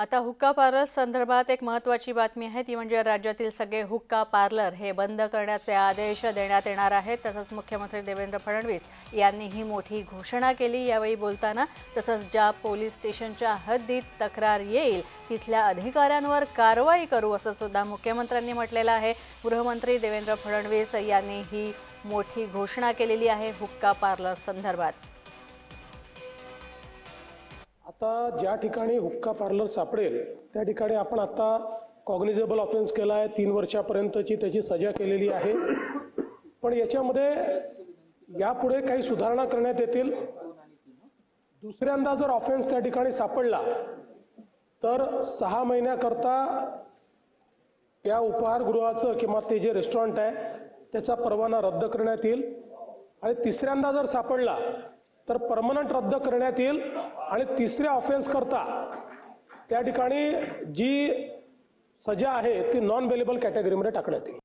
आता हुक्का पार्लर संदर्भात एक महत्त्वाची बातमी आहे ती म्हणजे राज्यातील सगळे हुक्का पार्लर हे बंद करण्याचे आदेश देण्यात येणार आहेत। तसंच मुख्यमंत्री देवेंद्र फडणवीस यांनी ही मोठी घोषणा केली। यावेळी बोलताना तसंच ज्या पोलीस स्टेशनच्या हद्दीत तक्रार येईल तिथल्या अधिकाऱ्यांवर कारवाई करू असं सुद्धा मुख्यमंत्र्यांनी म्हटलेलं आहे। गृहमंत्री देवेंद्र फडणवीस यांनी ही मोठी घोषणा केलेली आहे हुक्का पार्लर संदर्भात। आता ज्या ठिकाणी हुक्का पार्लर सापडेल त्या ठिकाणी आपण आता कॉग्निजेबल ऑफेन्स केला आहे, 3 वर्षापर्यंतची त्याची सजा केलेली आहे। पण याच्यामध्ये यापुढे काही सुधारणा करण्यात येतील। दुसऱ्यांदा जर ऑफेन्स त्या ठिकाणी सापडला तर 6 महिन्याकरता या उपहारगृहाचं किंवा ते जे रेस्टॉरंट आहे त्याचा परवाना रद्द करण्यात येईल आणि तिसऱ्यांदा जर सापडला तर परमनंट रद्द करण्यात येईल आणि तिसऱ्या ऑफेन्स करता त्या ठिकाणी जी सजा आहे ती नॉन बेलेबल कॅटेगरीमध्ये टाकण्यात येईल।